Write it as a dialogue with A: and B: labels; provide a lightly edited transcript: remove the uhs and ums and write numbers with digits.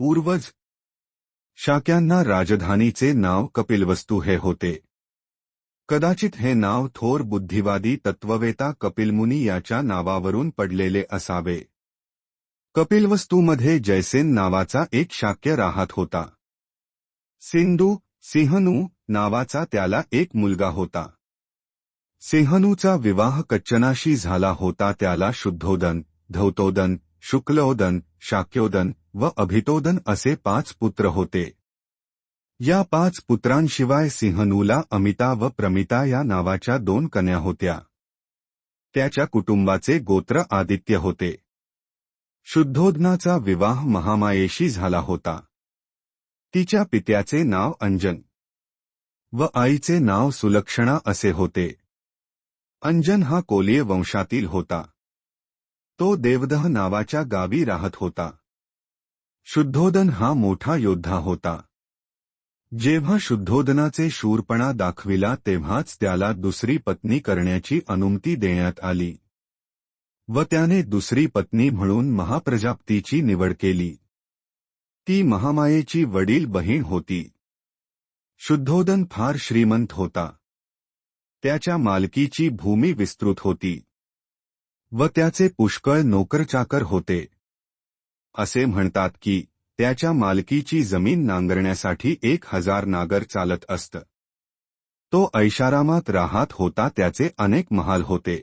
A: पूर्वज शाक्यांना राजधानीचे नाव कपिलवस्तू हे होते. कदाचित हे नाव थोर बुद्धिवादी तत्ववेता कपिलमुनी याच्या नावावरून पडलेले असावे. कपिलवस्तूमध्ये जयसेन नावाचा एक शाक्य राहत होता. सिंधू सिंहनू नावाचा त्याला एक मुलगा होता. सिंहनूचा विवाह कच्चनाशी झाला होता. त्याला शुद्धोदन, धौतोदन, शुक्लोदन, शाक्योदन व अभितोदन असे 5 पुत्र होते. या 5 पुत्रांशिवाय सिंहनूला अमिता व प्रमिता या नावाच्या 2 कन्या होत्या. त्याच्या कुटुंबाचे गोत्र आदित्य होते. शुद्धोदनाचा विवाह महामायेशी झाला होता. तिच्या पित्याचे नाव अंजन व आईचे नाव सुलक्षणा असे होते. अंजन हा कोलिय वंशातील होता. तो देवदह नावाच्या गावी राहत होता. शुद्धोदन हा मोठा योद्धा होता. जेव्हा शुद्धोदनाचे शूरपणा दाखविला तेव्हाच त्याला दुसरी पत्नी करण्याची अनुमती देण्यात आली व त्याने दुसरी पत्नी म्हणून महाप्रजापतीची निवड केली. ती महामायेची वडील बहीण होती. शुद्धोदन फार श्रीमंत होता. त्याच्या मालकीची भूमी विस्तृत होती व त्याचे पुष्कळ नोकरचाकर होते. असे म्हणतात की त्याच्या मालकीची जमीन नांगरण्यासाठी 1000 नागर चालत असत. तो ऐशारामात राहत होता. त्याचे अनेक महाल होते.